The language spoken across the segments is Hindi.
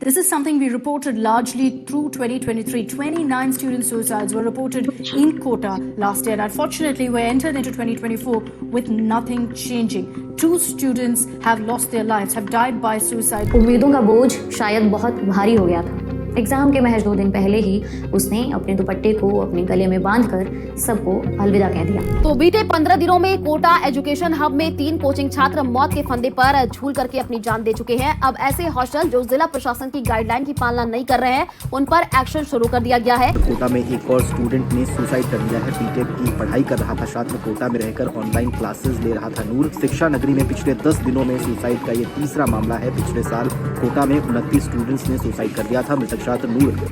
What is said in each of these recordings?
This is something we reported largely through 2023. 29 student suicides were reported in Kota last year. Unfortunately, we entered into 2024 with nothing changing. 2 students have lost their lives, have died by suicide. उम्मीदों का बोझ शायद बहुत भारी हो गया था। एग्जाम के महज 2 दिन पहले ही उसने अपने दुपट्टे को अपने गले में बांधकर सबको अलविदा कह दिया। तो बीते 15 दिनों में कोटा एजुकेशन हब में 3 कोचिंग छात्र मौत के फंदे पर झूल करके अपनी जान दे चुके हैं। अब ऐसे हॉस्टल जो जिला प्रशासन की गाइडलाइन की पालना नहीं कर रहे हैं, उन पर एक्शन शुरू कर दिया गया है। कोटा में एक और स्टूडेंट ने सुसाइड कर लिया है। बीटेक की पढ़ाई कर रहा था छात्र, कोटा में रहकर ऑनलाइन क्लासेस ले रहा था नूर। शिक्षा नगरी में पिछले 10 दिनों में सुसाइड का ये तीसरा मामला है। पिछले साल कोटा में 29 स्टूडेंट्स ने सुसाइड कर लिया था। मृतक छात्र Noor.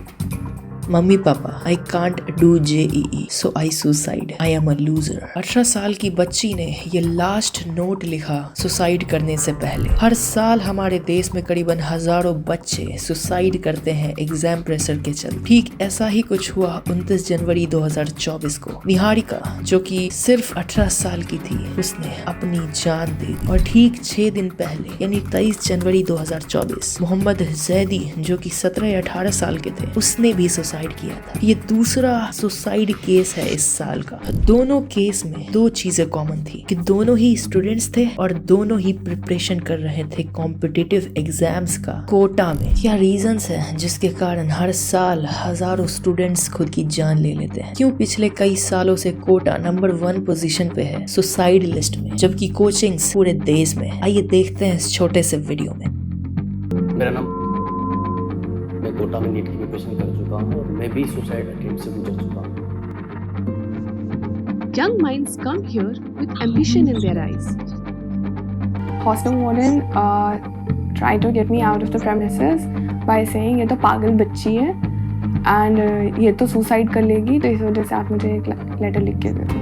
Mummy papa, I can't do JEE so I suicide, I am a loser. 18 साल की बच्ची ने ये लास्ट नोट लिखा सुसाइड करने से पहले। हर साल हमारे देश में करीबन हजारों बच्चे सुसाइड करते हैं एग्जाम प्रेशर के चलते। ठीक ऐसा ही कुछ हुआ 29 जनवरी 2024 को। निहारिका, जो कि सिर्फ 18 साल की थी, उसने अपनी जान दे दी। और ठीक 6 दिन पहले यानी 23 जनवरी 2024 मोहम्मद जैदी, जो कि 17 या 18 साल के थे, उसने भी सुसाइड किया था। ये दूसरा सुसाइड केस है इस साल का। दोनों केस में 2 चीजें कॉमन थी कि दोनों ही स्टूडेंट्स थे और दोनों ही प्रिपरेशन कर रहे थे कॉम्पिटिटिव एग्जाम्स का कोटा में। क्या रीजंस है जिसके कारण हर साल हजारों स्टूडेंट्स खुद की जान ले लेते हैं? क्यों पिछले कई सालों से कोटा नंबर 1 पोजीशन पे है सुसाइड लिस्ट में, जबकि कोचिंग्स पूरे देश में? आइए देखते हैं इस छोटे से वीडियो में। मेरा नाम, मैं कोटा में नीट की प्रिपरेशन कर चुका हूँ और मैं भी सुसाइड अटेम्प्ट से गुजर चुका हूँ। Young minds come here with ambition in their eyes. Hostel warden tried to get me out of the premises by saying ये तो पागल बच्ची है and ये तो सुसाइड कर लेगी, तो इस वजह से आप मुझे एक लेटर लिख के दे दो।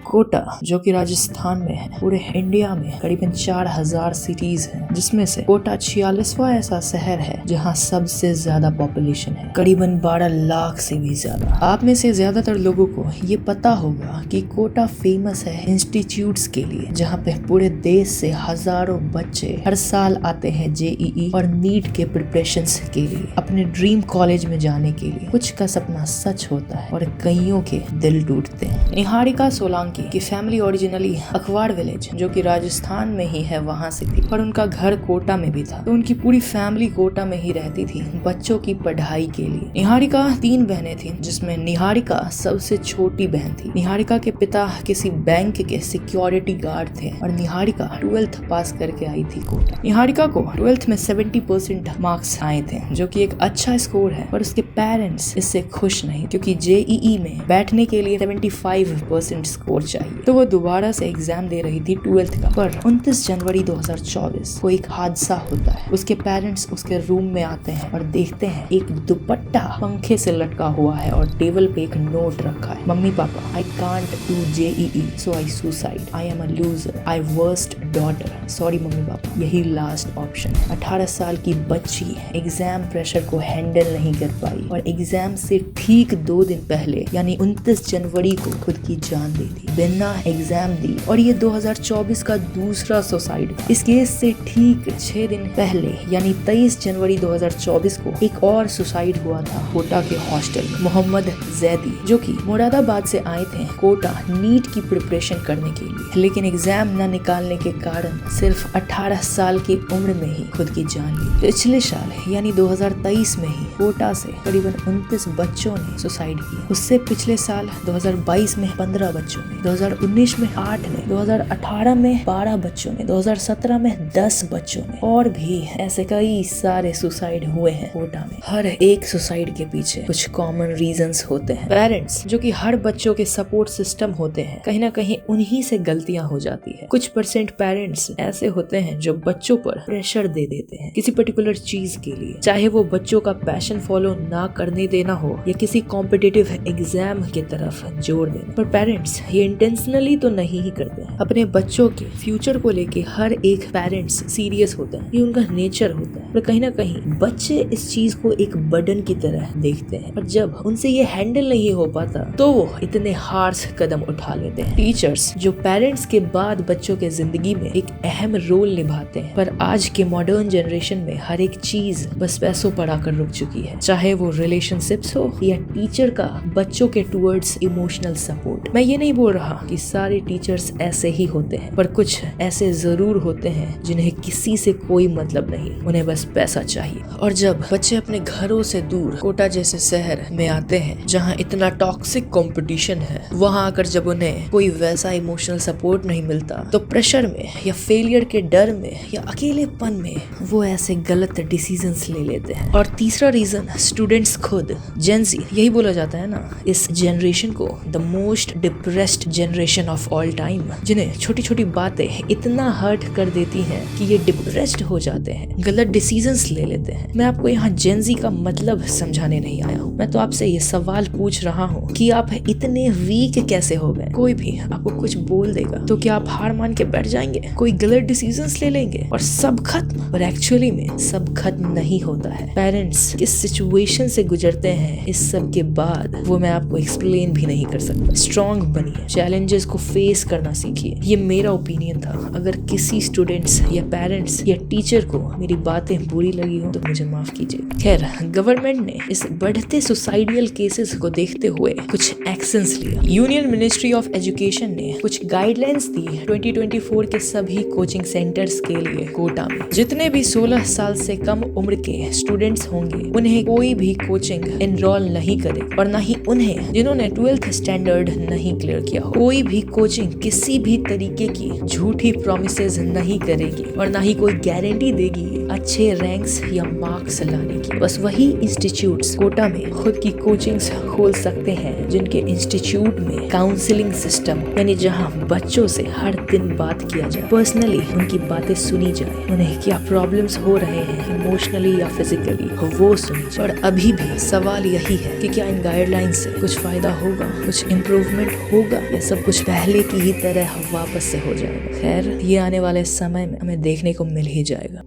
कोटा, जो कि राजस्थान में है, पूरे इंडिया में करीबन 4000 सिटीज हैं, जिसमें से कोटा 46वां ऐसा शहर है जहां सबसे ज्यादा पॉपुलेशन है, करीबन 12 लाख से भी ज्यादा। आप में से ज्यादातर लोगों को ये पता होगा कि कोटा फेमस है इंस्टीट्यूट्स के लिए, जहां पे पूरे देश से हजारों बच्चे हर साल आते हैं JEE और नीट के प्रिपरेशंस के लिए, अपने ड्रीम कॉलेज में जाने के लिए। कुछ का सपना सच होता है और कईयों के दिल टूटते हैं। निहारिका सोलंकी की फैमिली ओरिजिनली अखवाड़ विलेज, जो कि राजस्थान में ही है, वहां से थी, पर उनका घर कोटा में भी था, तो उनकी पूरी फैमिली कोटा में ही रहती थी बच्चों की पढ़ाई के लिए। निहारिका 3 बहनें थी, जिसमें निहारिका सबसे छोटी बहन थी। निहारिका के पिता किसी बैंक के सिक्योरिटी गार्ड थे और निहारिका 12th पास करके आई थी कोटा। निहारिका को 12th में 70% मार्क्स आए थे, जो कि एक अच्छा स्कोर है, पर उसके पेरेंट्स इससे खुश नहीं, क्योंकि JEE में बैठने के लिए 75% स्कोर चाहिए। तो वो दोबारा से एग्जाम दे रही थी 12th का। पर 29 जनवरी 2024 को एक हादसा होता है। उसके पेरेंट्स उसके रूम में आते हैं और देखते हैं एक दुपट्टा पंखे से लटका हुआ है और टेबल पे एक नोट रखा है। Mummy papa, I can't do JEE so I suicide, I am a loser, I worst daughter. Sorry mummy papa, यही लास्ट ऑप्शन है। 18 साल की बच्ची एग्जाम प्रेशर को हैंडल नहीं कर पाई और एग्जाम से ठीक 2 दिन पहले यानी 29 जनवरी को खुद की जान दे दी, बिना एग्जाम दी। और ये 2024 का दूसरा सुसाइड। इस केस से ठीक 6 दिन पहले यानी 23 जनवरी 2024 को एक और सुसाइड हुआ था कोटा के हॉस्टल में। मोहम्मद जैदी, जो कि मुरादाबाद से आए थे कोटा नीट की प्रिपरेशन करने के लिए, लेकिन एग्जाम न निकालने के कारण सिर्फ 18 साल की उम्र में ही खुद की जान ली। पिछले साल यानी 2023 में ही कोटा से करीबन 29 बच्चों ने सुसाइड किया। उससे पिछले साल 2022 में 15 बच्चों ने, 2019 में 8 ने, 2018 में 12 बच्चों ने, 2017 में 10 बच्चों ने, और भी ऐसे कई सारे सुसाइड हुए हैं कोटा में। हर एक सुसाइड के पीछे कुछ कॉमन रीजंस होते हैं। पेरेंट्स, जो कि हर बच्चों के सपोर्ट सिस्टम होते हैं, कहीं ना कहीं उन्हीं से गलतियां हो जाती है। कुछ % पेरेंट्स ऐसे होते हैं जो बच्चों पर प्रेशर दे देते हैं किसी पर्टिकुलर चीज के लिए, चाहे वो बच्चों का पैशन फॉलो ना करने देना हो या किसी कॉम्पिटिटिव एग्जाम की तरफ जोड़ देना। पर पेरेंट्स ये इंटेंशनली तो नहीं ही करते हैं। अपने बच्चों के फ्यूचर को लेके हर एक पेरेंट्स सीरियस होता है, ये उनका नेचर होता है। पर कहीं ना कहीं बच्चे इस चीज को एक बर्डन की तरह देखते हैं और जब उनसे ये हैंडल नहीं हो पाता तो वो इतने हार्श कदम उठा लेते हैं। टीचर्स जो पेरेंट्स के बाद बच्चों के जिंदगी में एक अहम रोल निभाते हैं, पर आज के मॉडर्न जनरेशन में हर एक चीज बस पैसों पर आकर रुक चुकी है, चाहे वो रिलेशनशिप्स हो या टीचर का बच्चों के टुवर्ड्स इमोशनल सपोर्ट। मैं ये नहीं बोल रहा कि सारे टीचर्स ऐसे ही होते हैं, पर कुछ ऐसे जरूर होते हैं जिन्हें किसी से कोई मतलब नहीं, उन्हें बस पैसा चाहिए। और जब बच्चे अपने घरों से दूर कोटा जैसे शहर में आते हैं जहाँ इतना टॉक्सिक कंपटीशन है, वहाँ आकर जब उन्हें कोई वैसा इमोशनल सपोर्ट नहीं मिलता तो प्रेशर में या फेलियर के डर में या अकेलेपन में वो ऐसे गलत डिसीजंस ले लेते हैं। और तीसरा रीजन स्टूडेंट्स खुद, जेन ज़ी, यही बोला जाता है ना इस जनरेशन को the most depressed generation of all time, जिन्हें छोटी छोटी बातें इतना हर्ट कर देती हैं कि ये डिप्रेस्ड हो जाते हैं, गलत डिसीजंस ले लेते हैं। मैं आपको यहाँ जेन ज़ी का मतलब समझाने नहीं आया हूँ, मैं तो आपसे ये सवाल पूछ रहा हूँ कि आप इतने वीक कैसे हो गए। कोई भी आपको कुछ बोल देगा तो क्या आप हार मान के बैठ जाएंगे, कोई गलत डिसीजंस ले लेंगे और सब खत्म? पर एक्चुअली में सब खत्म नहीं होता है। पेरेंट्स किस सिचुएशन से गुजरते हैं इस सब के बाद वो मैं आपको एक्सप्लेन भी नहीं कर सकता। स्ट्रॉन्ग बनिए, चैलेंजेस को फेस करना सीखिए, ये मेरा ओपिनियन था। अगर किसी स्टूडेंट्स या पेरेंट्स या टीचर को मेरी बातें बुरी लगी हो तो मुझे माफ कीजिए। खैर, गवर्नमेंट ने इस बढ़ते सुसाइडियल केसेस को देखते हुए कुछ एक्शंस लिया। यूनियन मिनिस्ट्री ऑफ एजुकेशन ने कुछ गाइडलाइंस दी 2024 के सभी कोचिंग सेंटर्स के लिए। कोटा में जितने भी 16 साल से कम उम्र के स्टूडेंट्स होंगे उन्हें कोई भी कोचिंग एनरोल नहीं करे, और न ही उन्हें जिन्होंने 12th स्टैंडर्ड नहीं क्लियर किया हो। कोई भी कोचिंग किसी भी तरीके की झूठी प्रॉमिसेस नहीं करेगी और ना ही कोई गारंटी देगी अच्छे रैंक्स या मार्क्स लाने की। बस वही इंस्टीट्यूट्स कोटा में खुद की कोचिंग्स खोल सकते हैं जिनके इंस्टीट्यूट में काउंसलिंग सिस्टम, यानी जहां बच्चों से हर दिन बात किया जाए, पर्सनली उनकी बातें सुनी जाए, उन्हें क्या प्रॉब्लम्स हो रहे हैं इमोशनली या फिजिकली वो सुनी जाए। और अभी भी सवाल यही है कि क्या इन गाइडलाइंस से कुछ फायदा होगा, कुछ इम्प्रूवमेंट होगा, या सब कुछ पहले की ही तरह वापस से हो जाएगा। खैर, ये आने वाले समय में हमें देखने को मिल ही जाएगा।